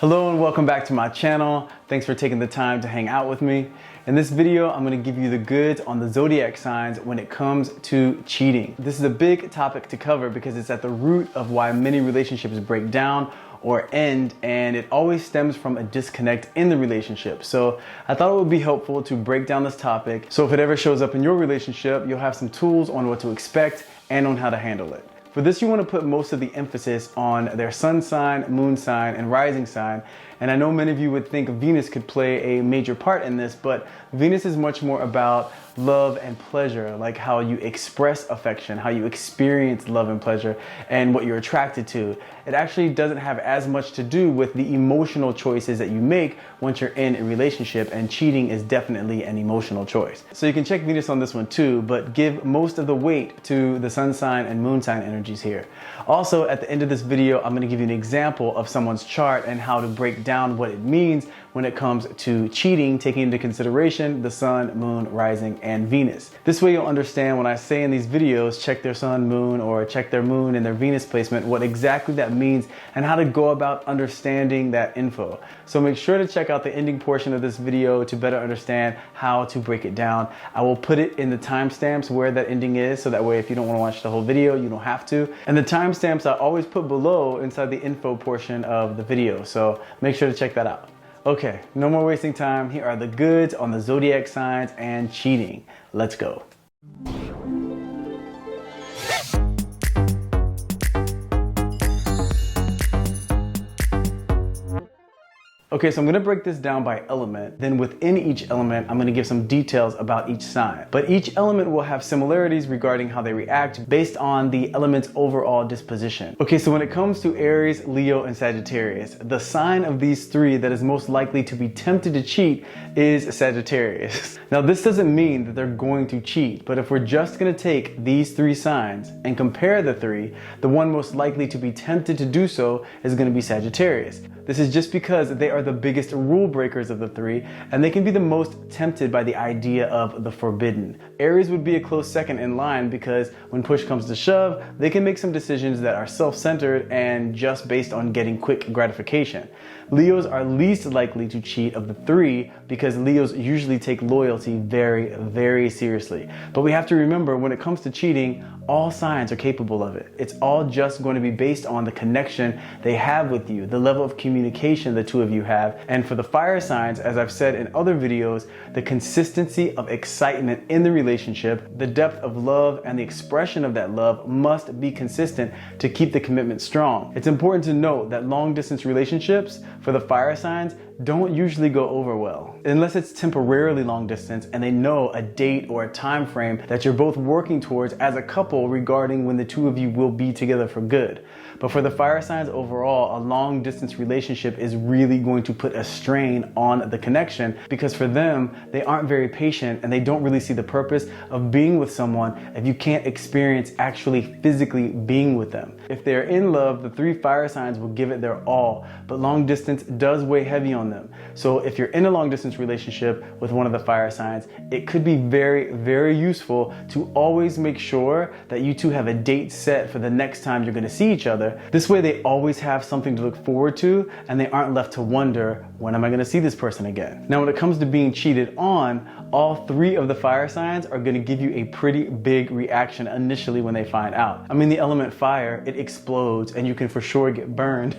Hello and welcome back to my channel. Thanks for taking the time to hang out with me. In this video, I'm going to give you the goods on the zodiac signs when it comes to cheating. This is a big topic to cover because it's at the root of why many relationships break down or end, and it always stems from a disconnect in the relationship. So I thought it would be helpful to break down this topic so if it ever shows up in your relationship, you'll have some tools on what to expect and on how to handle it. For this, you want to put most of the emphasis on their sun sign, moon sign, and rising sign. And I know many of you would think Venus could play a major part in this, but Venus is much more about love and pleasure, like how you express affection, how you experience love and pleasure, and what you're attracted to. It actually doesn't have as much to do with the emotional choices that you make once you're in a relationship, and cheating is definitely an emotional choice. So you can check Venus on this one too, but give most of the weight to the sun sign and moon sign energies here. Also, at the end of this video, I'm going to give you an example of someone's chart and how to break down what it means when it comes to cheating, taking into consideration the sun, moon, rising, and Venus. This way you'll understand when I say in these videos, check their sun, moon, or check their moon and their Venus placement, what exactly that means and how to go about understanding that info. So make sure to check out the ending portion of this video to better understand how to break it down. I will put it in the timestamps where that ending is, so that way if you don't want to watch the whole video, you don't have to. And the timestamps I always put below inside the info portion of the video, so make sure to check that out. Okay, no more wasting time. Here are the goods on the zodiac signs and cheating. Let's go. Okay, so I'm going to break this down by element. Then within each element, I'm going to give some details about each sign. But each element will have similarities regarding how they react based on the element's overall disposition. Okay, so when it comes to Aries, Leo, and Sagittarius, the sign of these three that is most likely to be tempted to cheat is Sagittarius. Now, this doesn't mean that they're going to cheat, but if we're just going to take these three signs and compare the three, the one most likely to be tempted to do so is going to be Sagittarius. This is just because they are the biggest rule breakers of the three, and they can be the most tempted by the idea of the forbidden. Aries would be a close second in line because when push comes to shove, they can make some decisions that are self-centered and just based on getting quick gratification. Leos are least likely to cheat of the three because Leos usually take loyalty very, very seriously. But we have to remember, when it comes to cheating, all signs are capable of it. It's all just going to be based on the connection they have with you, the level of communication the two of you have. And for the fire signs, as I've said in other videos, the consistency of excitement in the relationship, the depth of love, and the expression of that love must be consistent to keep the commitment strong. It's important to note that long distance relationships for the fire signs don't usually go over well, unless it's temporarily long distance and they know a date or a time frame that you're both working towards as a couple regarding when the two of you will be together for good. But for the fire signs overall, a long distance relationship is really going to put a strain on the connection, because for them, they aren't very patient and they don't really see the purpose of being with someone if you can't experience actually physically being with them. If they're in love, the three fire signs will give it their all, but long distance does weigh heavy on them. So if you're in a long distance relationship with one of the fire signs, it could be very, very useful to always make sure that you two have a date set for the next time you're going to see each other. This way they always have something to look forward to and they aren't left to wonder, when am I going to see this person again? Now, when it comes to being cheated on, all three of the fire signs are going to give you a pretty big reaction initially when they find out. I mean, the element fire, it explodes and you can for sure get burned.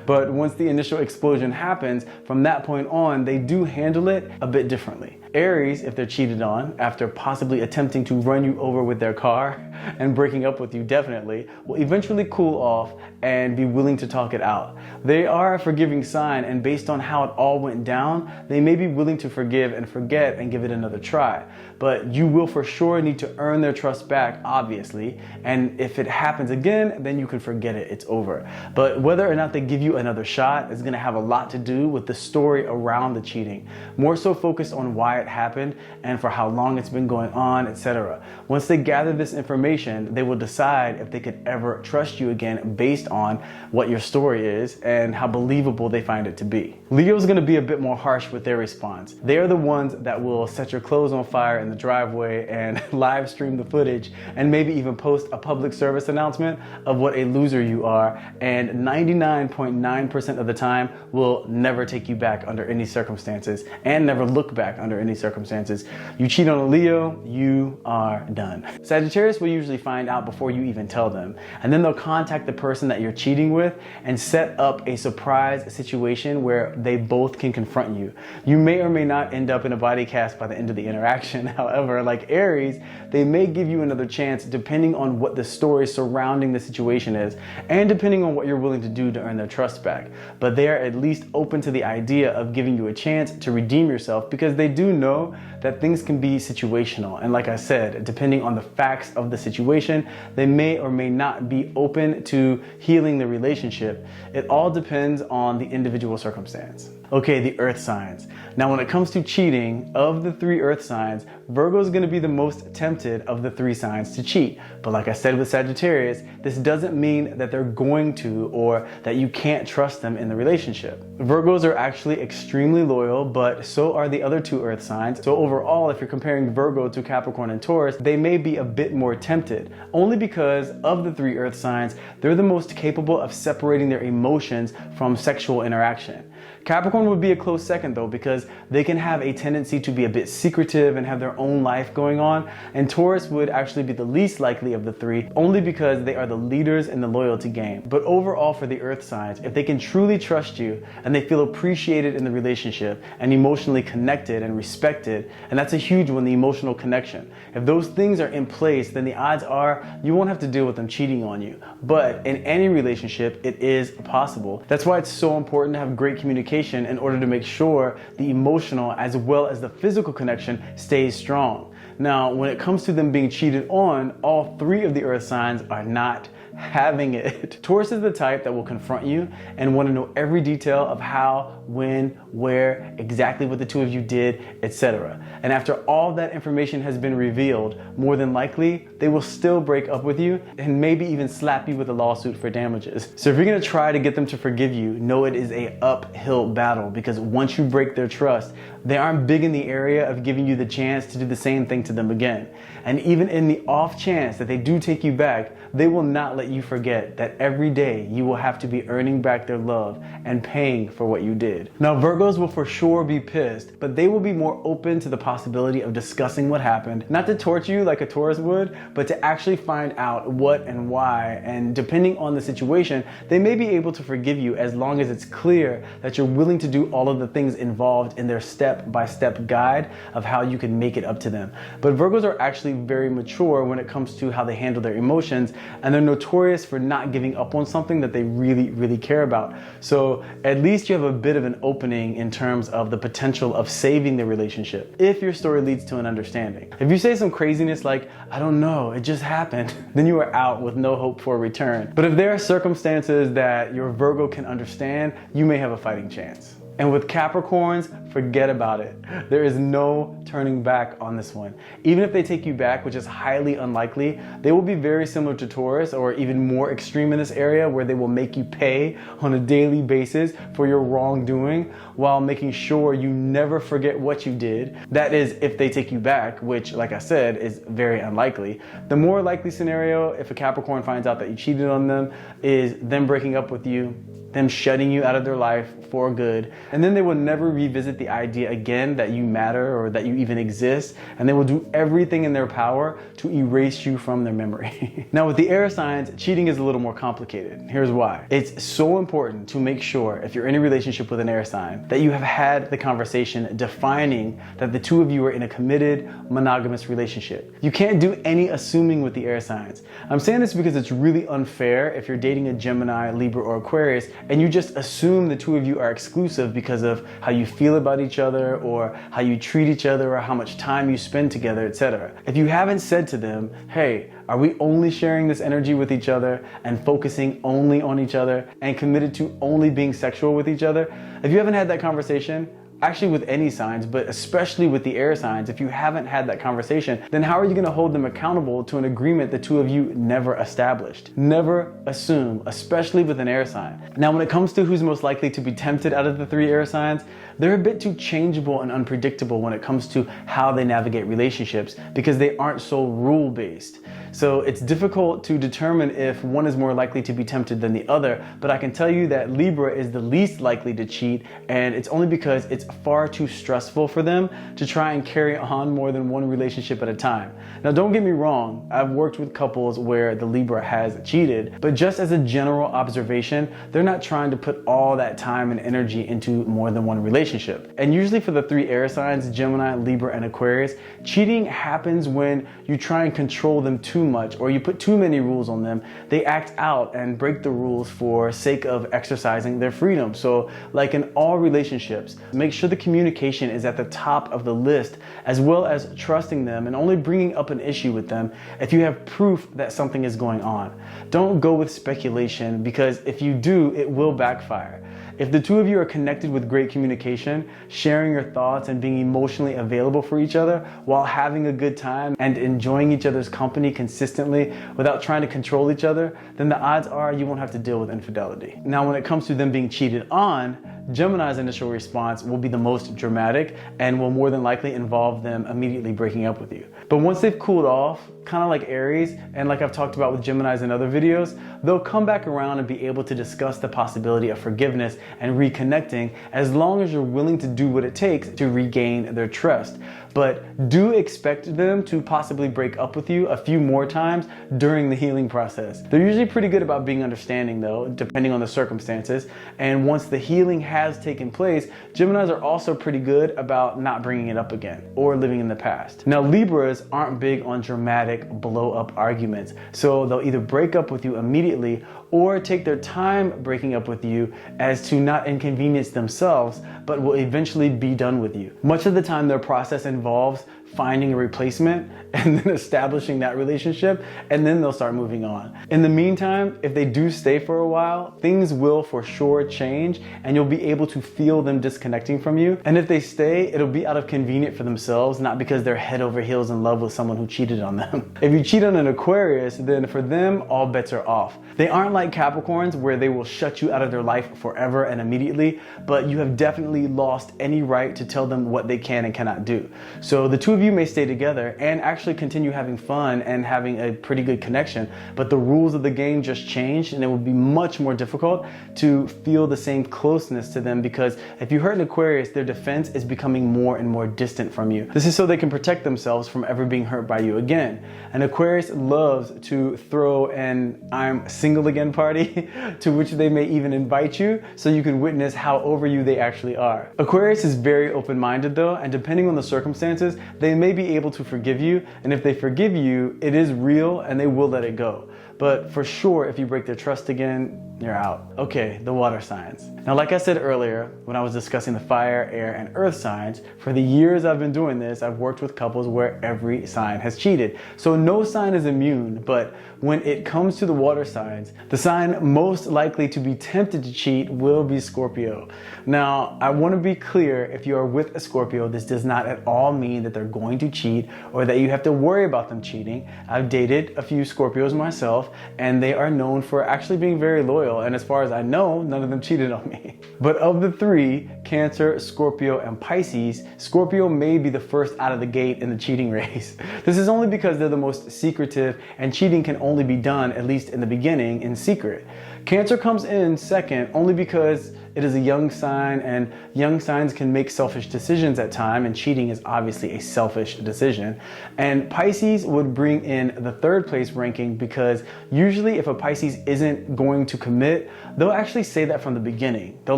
But once the initial explosion happens, from that point on, they do handle it a bit differently. Aries, if they're cheated on, after possibly attempting to run you over with their car and breaking up with you definitely, will eventually cool off and be willing to talk it out. They are a forgiving sign, and based on how it all went down, they may be willing to forgive and forget and give it another try. But you will for sure need to earn their trust back, obviously, and if it happens again, then you can forget it, it's over. But whether or not they give you another shot is going to have a lot to do with the story around the cheating, more so focused on why it happened and for how long it's been going on, etc. Once they gather this information, they will decide if they could ever trust you again based on what your story is and how believable they find it to be. Leo's going to be a bit more harsh with their response. They are the ones that will set your clothes on fire in the driveway and live stream the footage and maybe even post a public service announcement of what a loser you are, and 99.9% of the time will never take you back under any circumstances and never look back under any circumstances. You cheat on a Leo, you are done. Sagittarius will usually find out before you even tell them, and then they'll contact the person that you're cheating with and set up a surprise situation where they both can confront you. You may or may not end up in a body cast by the end of the interaction. However, like Aries, they may give you another chance depending on what the story surrounding the situation is and depending on what you're willing to do to earn their trust back. But they are at least open to the idea of giving you a chance to redeem yourself because they do know that things can be situational. And like I said, depending on the facts of the situation, they may or may not be open to healing the relationship. It all depends on the individual circumstance. Okay, the earth signs. Now, when it comes to cheating, of the 3 earth signs, Virgo is going to be the most tempted of the 3 signs to cheat. But like I said with Sagittarius, this doesn't mean that they're going to or that you can't trust them in the relationship. Virgos are actually extremely loyal, but so are the other 2 earth signs. So overall, if you're comparing Virgo to Capricorn and Taurus, they may be a bit more tempted, only because of the 3 earth signs, they're the most capable of separating their emotions from sexual interaction. Capricorn would be a close second though, because they can have a tendency to be a bit secretive and have their own life going on, and Taurus would actually be the least likely of the 3, only because they are the leaders in the loyalty game. But overall, for the earth signs, if they can truly trust you and they feel appreciated in the relationship and emotionally connected and respected, and that's a huge one, the emotional connection. If those things are in place, then the odds are you won't have to deal with them cheating on you. But in any relationship, it is possible. That's why it's so important to have great communication in order to make sure the emotional as well as the physical connection stays strong. Now, when it comes to them being cheated on, all 3 of the earth signs are not having it. Taurus is the type that will confront you and want to know every detail of how, when, where, exactly what the 2 of you did, etc. And after all that information has been revealed, more than likely, they will still break up with you and maybe even slap you with a lawsuit for damages. So if you're going to try to get them to forgive you, know it is an uphill battle, because once you break their trust, they aren't big in the area of giving you the chance to do the same thing to them again. And even in the off chance that they do take you back, they will not let you forget that every day you will have to be earning back their love and paying for what you did. Now, Virgos will for sure be pissed, but they will be more open to the possibility of discussing what happened, not to torture you like a Taurus would, but to actually find out what and why. And depending on the situation, they may be able to forgive you as long as it's clear that you're willing to do all of the things involved in their step-by-step guide of how you can make it up to them. But Virgos are actually very mature when it comes to how they handle their emotions, and they're notorious for not giving up on something that they really, really care about. So at least you have a bit of an opening in terms of the potential of saving the relationship if your story leads to an understanding. If you say some craziness like, I don't know, it just happened, then you are out with no hope for a return. But if there are circumstances that your Virgo can understand, you may have a fighting chance. And with Capricorns, forget about it. There is no turning back on this one. Even if they take you back, which is highly unlikely, they will be very similar to Taurus, or even more extreme in this area, where they will make you pay on a daily basis for your wrongdoing while making sure you never forget what you did. That is, if they take you back, which, like I said, is very unlikely. The more likely scenario, if a Capricorn finds out that you cheated on them, is them breaking up with you, them shutting you out of their life for good, and then they will never revisit the idea again that you matter or that you even exist, and they will do everything in their power to erase you from their memory. Now, with the air signs, cheating is a little more complicated. Here's why. It's so important to make sure, if you're in a relationship with an air sign, that you have had the conversation defining that the 2 of you are in a committed, monogamous relationship. You can't do any assuming with the air signs. I'm saying this because it's really unfair if you're dating a Gemini, Libra, or Aquarius and you just assume the two of you are exclusive because of how you feel about each other or how you treat each other or how much time you spend together, etc. If you haven't said to them, hey, are we only sharing this energy with each other and focusing only on each other and committed to only being sexual with each other? If you haven't had that conversation, actually with any signs, but especially with the air signs, if you haven't had that conversation, then how are you going to hold them accountable to an agreement the two of you never established? Never assume, especially with an air sign. Now, when it comes to who's most likely to be tempted out of the 3 air signs, they're a bit too changeable and unpredictable when it comes to how they navigate relationships because they aren't so rule-based. So it's difficult to determine if one is more likely to be tempted than the other, but I can tell you that Libra is the least likely to cheat, and it's only because it's far too stressful for them to try and carry on more than one relationship at a time. Now, don't get me wrong, I've worked with couples where the Libra has cheated, but just as a general observation, they're not trying to put all that time and energy into more than one relationship. And usually for the 3 air signs, Gemini, Libra, and Aquarius, cheating happens when you try and control them too much or you put too many rules on them. They act out and break the rules for sake of exercising their freedom. So like in all relationships, make sure the communication is at the top of the list, as well as trusting them and only bringing up an issue with them if you have proof that something is going on. Don't go with speculation, because if you do, it will backfire. If the two of you are connected with great communication, sharing your thoughts and being emotionally available for each other while having a good time and enjoying each other's company consistently without trying to control each other, then the odds are you won't have to deal with infidelity. Now, when it comes to them being cheated on, Gemini's initial response will be the most dramatic and will more than likely involve them immediately breaking up with you. But once they've cooled off, kind of like Aries, and like I've talked about with Geminis in other videos, they'll come back around and be able to discuss the possibility of forgiveness and reconnecting, as long as you're willing to do what it takes to regain their trust. But do expect them to possibly break up with you a few more times during the healing process. They're usually pretty good about being understanding though, depending on the circumstances. And once the healing has taken place, Geminis are also pretty good about not bringing it up again or living in the past. Now, Libras aren't big on dramatic blow up arguments. So they'll either break up with you immediately or take their time breaking up with you as to not inconvenience themselves, but will eventually be done with you. Much of the time, their process involves finding a replacement and then establishing that relationship, and then they'll start moving on. In the meantime, if they do stay for a while, things will for sure change and you'll be able to feel them disconnecting from you. And if they stay, it'll be out of convenience for themselves, not because they're head over heels in love with someone who cheated on them. If you cheat on an Aquarius, then for them, all bets are off. They aren't like Capricorns where they will shut you out of their life forever and immediately, but you have definitely lost any right to tell them what they can and cannot do. So the two of you may stay together and actually continue having fun and having a pretty good connection, but the rules of the game just changed and it would be much more difficult to feel the same closeness to them, because if you hurt an Aquarius, their defense is becoming more and more distant from you. This is so they can protect themselves from ever being hurt by you again. An Aquarius loves to throw an I'm single again party to which they may even invite you so you can witness how over you they actually are. Aquarius is very open-minded though, and depending on the circumstances, they may be able to forgive you, and if they forgive you, it is real and they will let it go. But for sure, if you break their trust again, you're out. Okay, the water signs. Now, like I said earlier, when I was discussing the fire, air, and earth signs, for the years I've been doing this, I've worked with couples where every sign has cheated. So no sign is immune, but when it comes to the water signs, the sign most likely to be tempted to cheat will be Scorpio. Now, I want to be clear, if you are with a Scorpio, this does not at all mean that they're going to cheat or that you have to worry about them cheating. I've dated a few Scorpios myself, and they are known for actually being very loyal, and as far as I know, none of them cheated on me. But of the three, Cancer, Scorpio, and Pisces, Scorpio may be the first out of the gate in the cheating race. This is only because they're the most secretive, and cheating can only be done, at least in the beginning, in secret. Cancer comes in second only because it is a young sign, and young signs can make selfish decisions at times, and cheating is obviously a selfish decision. And Pisces would bring in the third place ranking because usually if a Pisces isn't going to commit, they'll actually say that from the beginning. They'll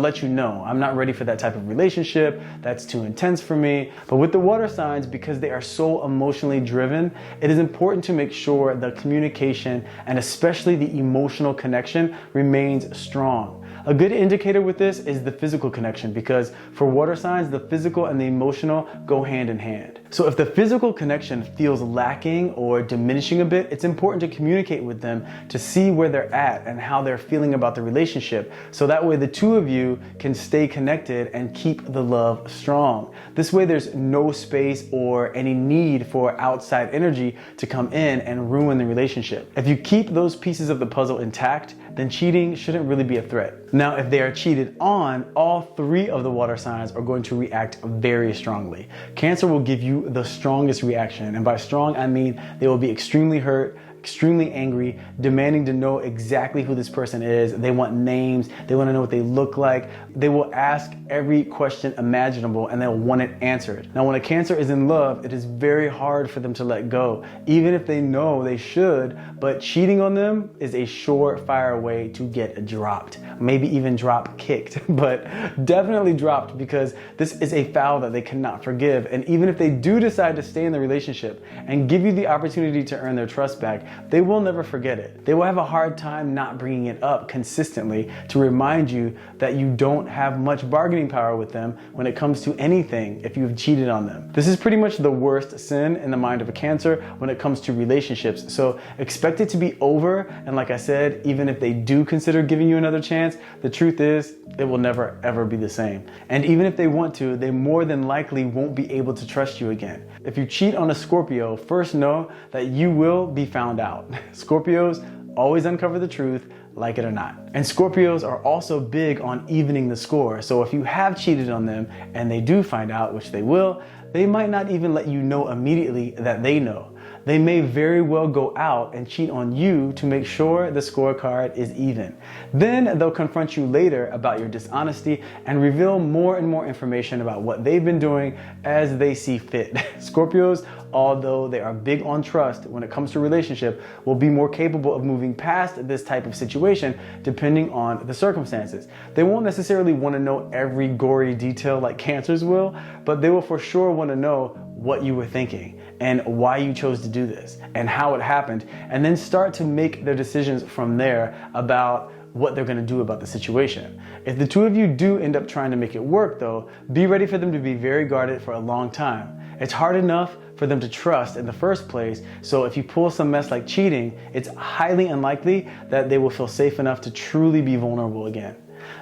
let you know, I'm not ready for that type of relationship, that's too intense for me. But with the water signs, because they are so emotionally driven, it is important to make sure the communication and especially the emotional connection remains strong. A good indicator with this is the physical connection, because for water signs, the physical and the emotional go hand in hand. So if the physical connection feels lacking or diminishing a bit, it's important to communicate with them to see where they're at and how they're feeling about the relationship. So that way the two of you can stay connected and keep the love strong. This way there's no space or any need for outside energy to come in and ruin the relationship. If you keep those pieces of the puzzle intact, then cheating shouldn't really be a threat. Now, if they are cheated on, all three of the water signs are going to react very strongly. Cancer will give you the strongest reaction, and by strong, I mean they will be extremely hurt, extremely angry, demanding to know exactly who this person is. They want names, they want to know what they look like. They will ask every question imaginable and they'll want it answered. Now, when a Cancer is in love, it is very hard for them to let go, even if they know they should, but cheating on them is a surefire way to get dropped. Maybe even drop kicked, but definitely dropped, because this is a foul that they cannot forgive. And even if they do decide to stay in the relationship and give you the opportunity to earn their trust back, they will never forget it. They will have a hard time not bringing it up consistently to remind you that you don't have much bargaining power with them when it comes to anything if you've cheated on them. This is pretty much the worst sin in the mind of a Cancer when it comes to relationships. So expect it to be over. And like I said, even if they do consider giving you another chance, the truth is it will never ever be the same. And even if they want to, they more than likely won't be able to trust you again. If you cheat on a Scorpio, first know that you will be found out. Scorpios always uncover the truth, like it or not. And Scorpios are also big on evening the score. So if you have cheated on them and they do find out, which they will, they might not even let you know immediately that they know. They may very well go out and cheat on you to make sure the scorecard is even. Then they'll confront you later about your dishonesty and reveal more and more information about what they've been doing as they see fit. Scorpios, although they are big on trust when it comes to relationship, will be more capable of moving past this type of situation depending on the circumstances. They won't necessarily want to know every gory detail like Cancers will, but they will for sure want to know what you were thinking and why you chose to do this and how it happened, and then start to make their decisions from there about what they're going to do about the situation. If the two of you do end up trying to make it work though, be ready for them to be very guarded for a long time. It's hard enough for them to trust in the first place, so if you pull some mess like cheating, it's highly unlikely that they will feel safe enough to truly be vulnerable again.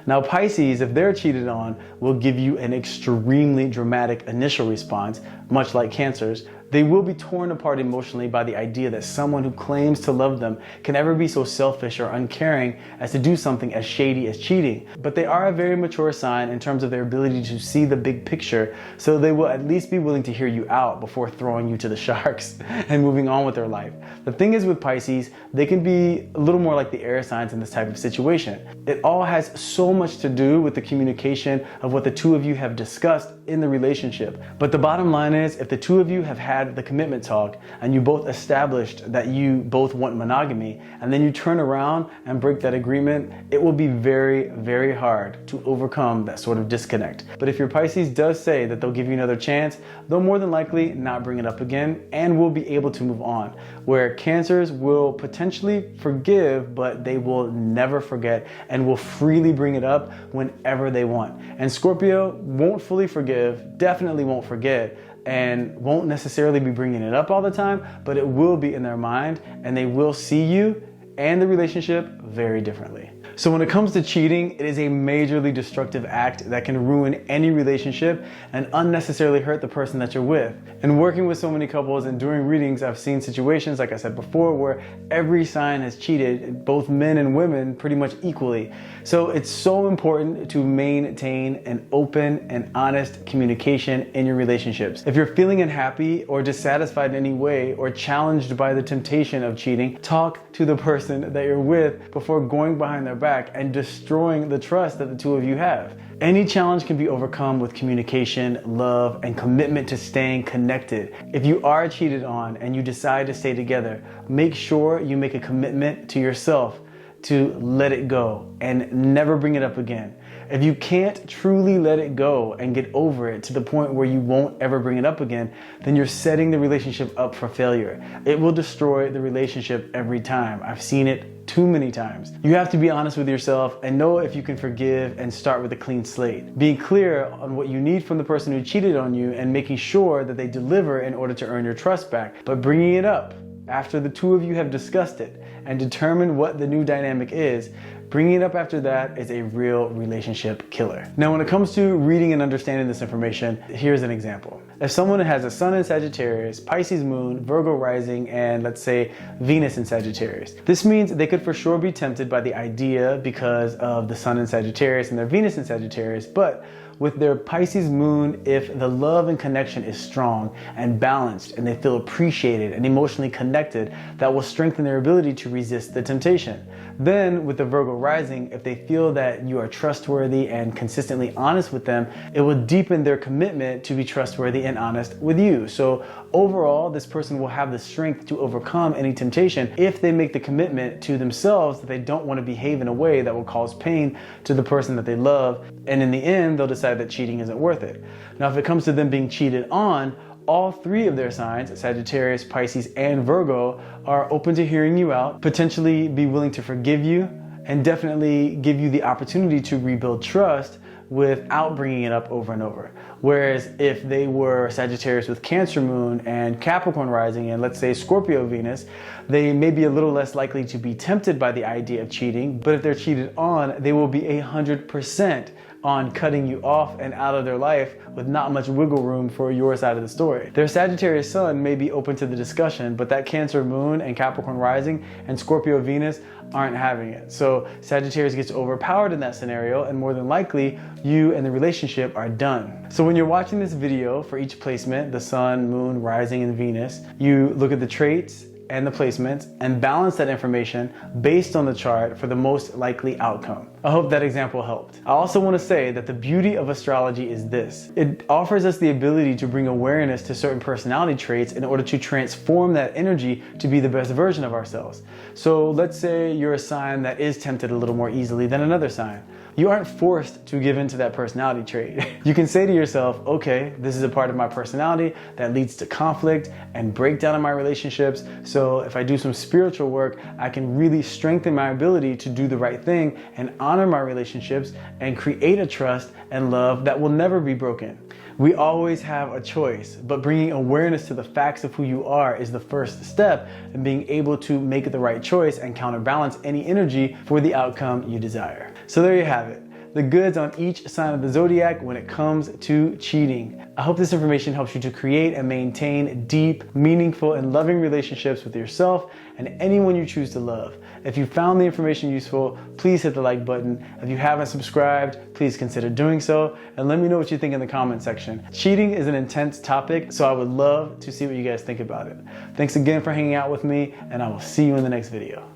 Now, Pisces, if they're cheated on, will give you an extremely dramatic initial response, much like Cancers. They will be torn apart emotionally by the idea that someone who claims to love them can ever be so selfish or uncaring as to do something as shady as cheating. But they are a very mature sign in terms of their ability to see the big picture, so they will at least be willing to hear you out before throwing you to the sharks and moving on with their life. The thing is with Pisces, they can be a little more like the air signs in this type of situation. It all has so much to do with the communication of what the two of you have discussed in the relationship. But the bottom line is, if the two of you have had the commitment talk and you both established that you both want monogamy, and then you turn around and break that agreement, it will be very, very hard to overcome that sort of disconnect. But if your Pisces does say that they'll give you another chance, they'll more than likely not bring it up again and will be able to move on. Where Cancers will potentially forgive, but they will never forget and will freely bring it up whenever they want. And Scorpio won't fully forgive, definitely won't forget, and won't necessarily be bringing it up all the time, but it will be in their mind and they will see you and the relationship very differently. So when it comes to cheating, it is a majorly destructive act that can ruin any relationship and unnecessarily hurt the person that you're with. And working with so many couples and doing readings, I've seen situations, like I said before, where every sign has cheated, both men and women, pretty much equally. So it's so important to maintain an open and honest communication in your relationships. If you're feeling unhappy or dissatisfied in any way or challenged by the temptation of cheating, talk to the person that you're with before going behind their back and destroying the trust that the two of you have. Any challenge can be overcome with communication, love, and commitment to staying connected. If you are cheated on and you decide to stay together, make sure you make a commitment to yourself to let it go and never bring it up again. If you can't truly let it go and get over it to the point where you won't ever bring it up again, then you're setting the relationship up for failure. It will destroy the relationship every time. I've seen it too many times. You have to be honest with yourself and know if you can forgive and start with a clean slate. Being clear on what you need from the person who cheated on you and making sure that they deliver in order to earn your trust back. But bringing it up after the two of you have discussed it and determined what the new dynamic is, bringing it up after that is a real relationship killer. Now, when it comes to reading and understanding this information, here's an example. If someone has a sun in Sagittarius, Pisces moon, Virgo rising, and let's say Venus in Sagittarius, this means they could for sure be tempted by the idea because of the sun in Sagittarius and their Venus in Sagittarius, but with their Pisces moon, if the love and connection is strong and balanced and they feel appreciated and emotionally connected, that will strengthen their ability to resist the temptation. Then with the Virgo rising, if they feel that you are trustworthy and consistently honest with them, it will deepen their commitment to be trustworthy and honest with you. So overall, this person will have the strength to overcome any temptation if they make the commitment to themselves that they don't want to behave in a way that will cause pain to the person that they love. And in the end, they'll decide that cheating isn't worth it. Now, if it comes to them being cheated on, all three of their signs, Sagittarius, Pisces, and Virgo, are open to hearing you out, potentially be willing to forgive you, and definitely give you the opportunity to rebuild trust without bringing it up over and over. Whereas if they were Sagittarius with Cancer moon and Capricorn rising and let's say Scorpio Venus, they may be a little less likely to be tempted by the idea of cheating, but if they're cheated on, they will be 100% on cutting you off and out of their life with not much wiggle room for your side of the story. Their Sagittarius sun may be open to the discussion, but that Cancer moon and Capricorn rising and Scorpio Venus aren't having it. So Sagittarius gets overpowered in that scenario, and more than likely, you and the relationship are done. So when you're watching this video for each placement, the sun, moon, rising, and Venus, you look at the traits and the placements and balance that information based on the chart for the most likely outcome. I hope that example helped. I also want to say that the beauty of astrology is this. It offers us the ability to bring awareness to certain personality traits in order to transform that energy to be the best version of ourselves. So let's say you're a sign that is tempted a little more easily than another sign. You aren't forced to give in to that personality trait. You can say to yourself, okay, this is a part of my personality that leads to conflict and breakdown in my relationships. So if I do some spiritual work, I can really strengthen my ability to do the right thing and honor my relationships and create a trust and love that will never be broken. We always have a choice, but bringing awareness to the facts of who you are is the first step in being able to make the right choice and counterbalance any energy for the outcome you desire. So there you have it. The goods on each sign of the zodiac when it comes to cheating. I hope this information helps you to create and maintain deep, meaningful, and loving relationships with yourself and anyone you choose to love. If you found the information useful, please hit the like button. If you haven't subscribed, please consider doing so, and let me know what you think in the comment section. Cheating is an intense topic, so I would love to see what you guys think about it. Thanks again for hanging out with me, and I will see you in the next video.